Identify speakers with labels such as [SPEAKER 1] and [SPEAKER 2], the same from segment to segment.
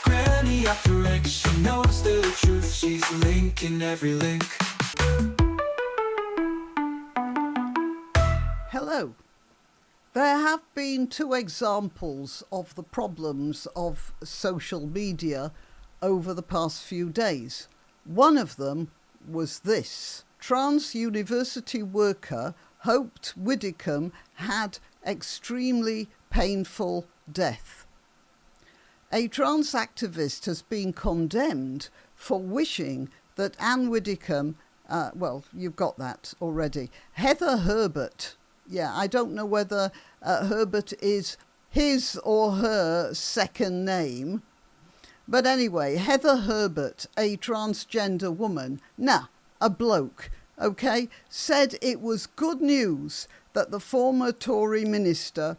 [SPEAKER 1] granniopteryx, she knows the truth, she's linking every link.
[SPEAKER 2] Hello. There have been two examples of the problems of social media over the past few days. One of them was this. Trans university worker hoped Widdicombe had extremely painful death. A trans activist has been condemned for wishing that Anne Widdicombe, you've got that already, Heather Herbert. Yeah, I don't know whether Herbert is his or her second name. But anyway, Heather Herbert, a transgender woman, a bloke, okay, said it was good news that the former Tory minister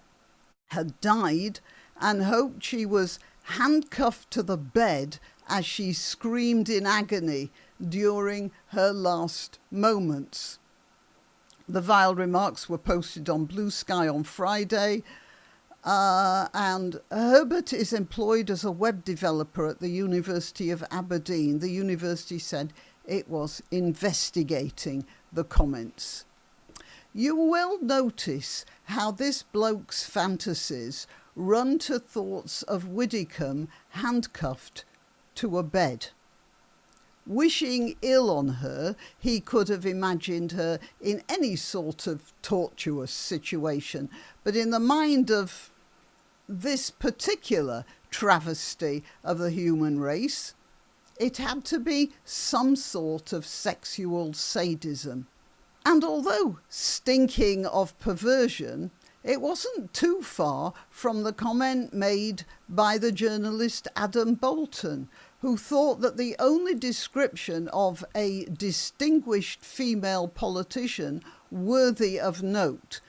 [SPEAKER 2] had died and hoped she was handcuffed to the bed as she screamed in agony during her last moments. The vile remarks were posted on Bluesky on Friday, and Herbert is employed as a web developer at the University of Aberdeen. The university said it was investigating the comments. You will notice how this bloke's fantasies run to thoughts of Widdicombe handcuffed to a bed. Wishing ill on her, he could have imagined her in any sort of tortuous situation. But in the mind of this particular travesty of the human race, it had to be some sort of sexual sadism. And although stinking of perversion, it wasn't too far from the comment made by the journalist Adam Bolton, who thought that the only description of a distinguished female politician worthy of note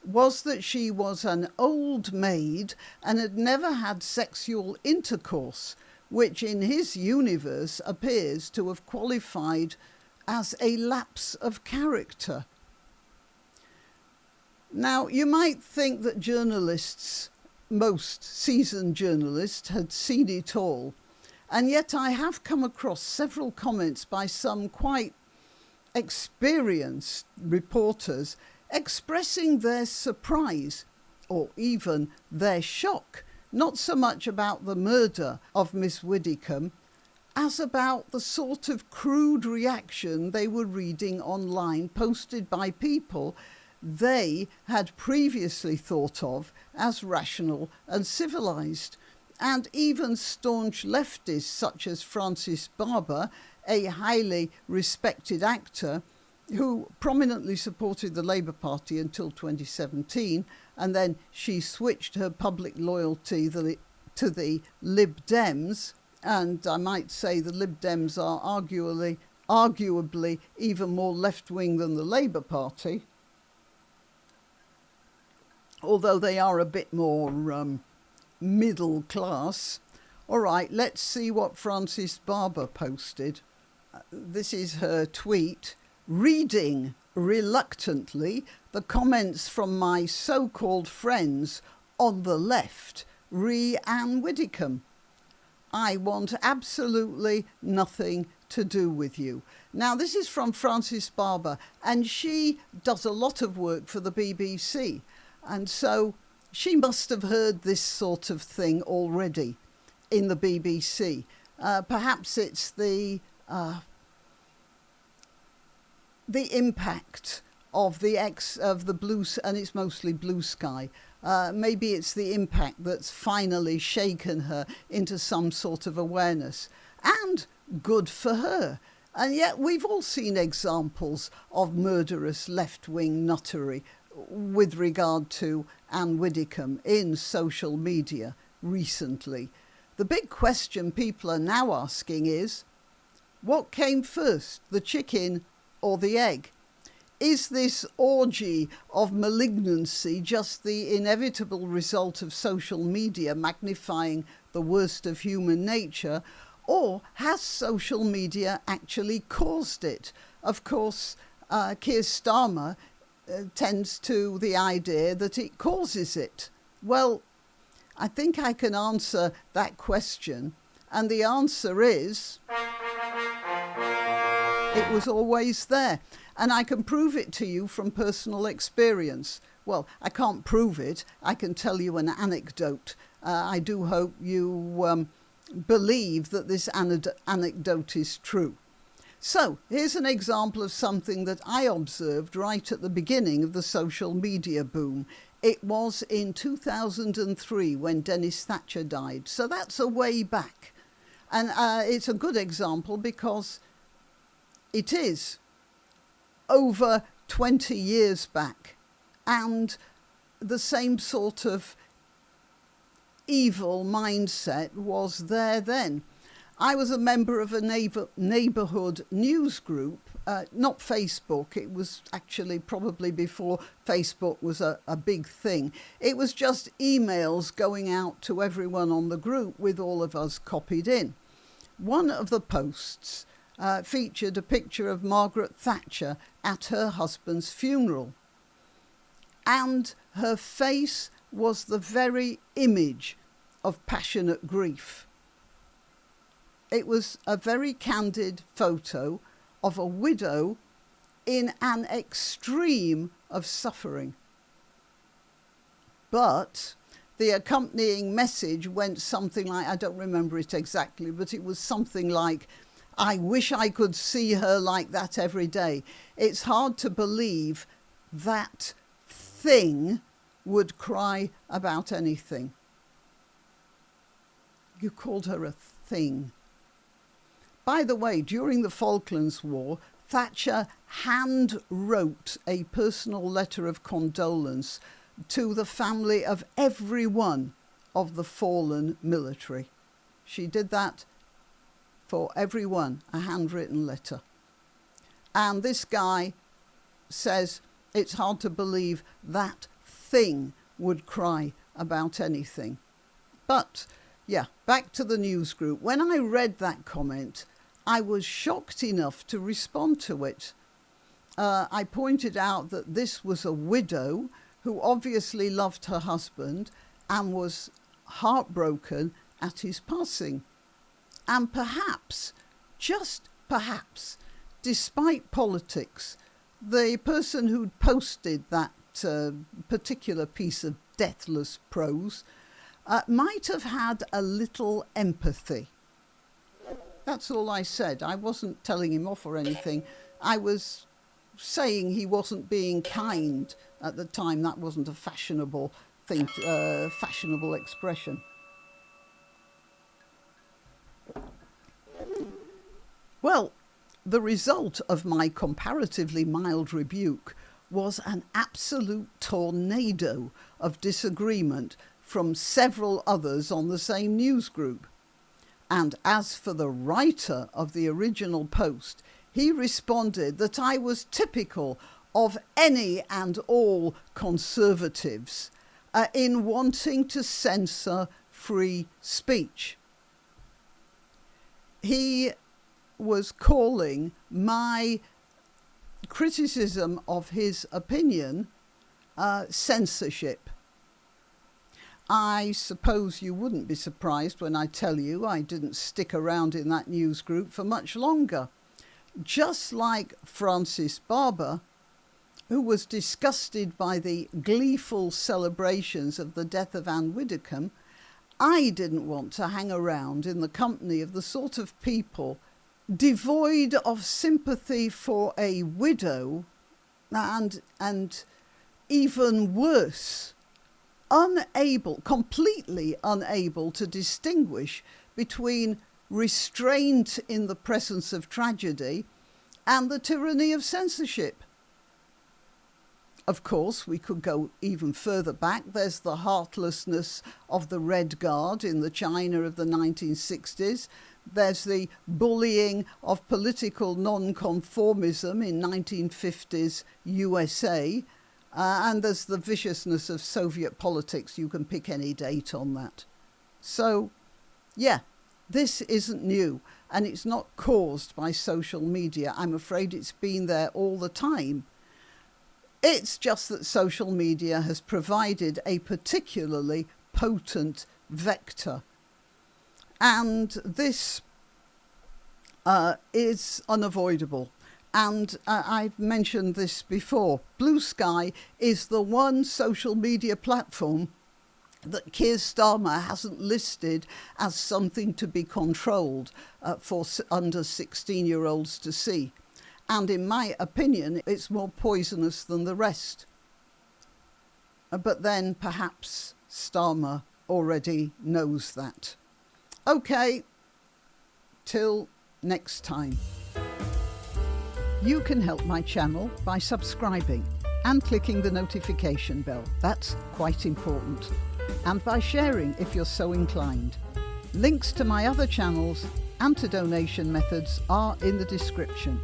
[SPEAKER 2] was that she was an old maid and had never had sexual intercourse, which in his universe appears to have qualified as a lapse of character. Now, you might think that journalists, most seasoned journalists, had seen it all. And yet I have come across several comments by some quite experienced reporters expressing their surprise or even their shock, not so much about the murder of Miss Widdicombe as about the sort of crude reaction they were reading online posted by people they had previously thought of as rational and civilised. And even staunch leftists such as Francis Barber, a highly respected actor who prominently supported the Labour Party until 2017, and then she switched her public loyalty to the Lib Dems, and I might say the Lib Dems are arguably even more left-wing than the Labour Party, although they are a bit more middle class. All right, let's see what Francis Barber posted. This is her tweet. Reading reluctantly the comments from my so-called friends on the left, re Anne Widdicombe. I want absolutely nothing to do with you. Now, this is from Francis Barber, and she does a lot of work for the BBC. And so she must have heard this sort of thing already in the BBC. Perhaps it's the impact of the Blues, and it's mostly Bluesky. Maybe it's the impact that's finally shaken her into some sort of awareness. And good for her. And yet we've all seen examples of murderous left-wing nuttery with regard to Anne Widdicombe in social media recently. The big question people are now asking is, what came first, the chicken or the egg? Is this orgy of malignancy just the inevitable result of social media magnifying the worst of human nature, or has social media actually caused it? Of course, Keir Starmer tends to the idea that it causes it. Well, I think I can answer that question. And the answer is, it was always there. And I can prove it to you from personal experience. Well, I can't prove it. I can tell you an anecdote. I do hope you believe that this anecdote is true. So here's an example of something that I observed right at the beginning of the social media boom. It was in 2003 when Dennis Thatcher died. So that's a way back. And it's a good example because it is over 20 years back. And the same sort of evil mindset was there then. I was a member of a neighbourhood news group, not Facebook. It was actually probably before Facebook was a big thing. It was just emails going out to everyone on the group with all of us copied in. One of the posts featured a picture of Margaret Thatcher at her husband's funeral. And her face was the very image of passionate grief. It was a very candid photo of a widow in an extreme of suffering. But the accompanying message went something like, I don't remember it exactly, but it was something like, I wish I could see her like that every day. It's hard to believe that thing would cry about anything. You called her a thing. By the way, during the Falklands War, Thatcher hand-wrote a personal letter of condolence to the family of every one of the fallen military. She did that for everyone, a handwritten letter. And this guy says it's hard to believe that thing would cry about anything. But, yeah, back to the news group. When I read that comment, I was shocked enough to respond to it. I pointed out that this was a widow who obviously loved her husband and was heartbroken at his passing. And perhaps, just perhaps, despite politics, the person who'd posted that particular piece of deathless prose might have had a little empathy. That's all I said. I wasn't telling him off or anything. I was saying he wasn't being kind at the time. That wasn't a fashionable thing, fashionable expression. Well, the result of my comparatively mild rebuke was an absolute tornado of disagreement from several others on the same news group. And as for the writer of the original post, he responded that I was typical of any and all conservatives in wanting to censor free speech. He was calling my criticism of his opinion censorship. I suppose you wouldn't be surprised when I tell you I didn't stick around in that news group for much longer. Just like Francis Barber, who was disgusted by the gleeful celebrations of the death of Anne Widdecombe, I didn't want to hang around in the company of the sort of people devoid of sympathy for a widow and even worse, completely unable to distinguish between restraint in the presence of tragedy and the tyranny of censorship. Of course, we could go even further back. There's the heartlessness of the Red Guard in the China of the 1960s. There's the bullying of political non-conformism in 1950s USA. And there's the viciousness of Soviet politics. You can pick any date on that. So, yeah, this isn't new. And it's not caused by social media. I'm afraid it's been there all the time. It's just that social media has provided a particularly potent vector. And this is unavoidable. And I've mentioned this before. Bluesky is the one social media platform that Keir Starmer hasn't listed as something to be controlled for under 16-year-olds to see. And in my opinion, it's more poisonous than the rest. But then perhaps Starmer already knows that. Okay, till next time. You can help my channel by subscribing and clicking the notification bell. That's quite important. And by sharing if you're so inclined. Links to my other channels and to donation methods are in the description.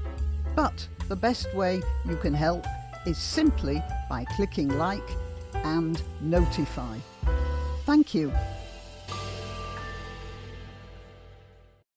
[SPEAKER 2] But the best way you can help is simply by clicking like and notify. Thank you.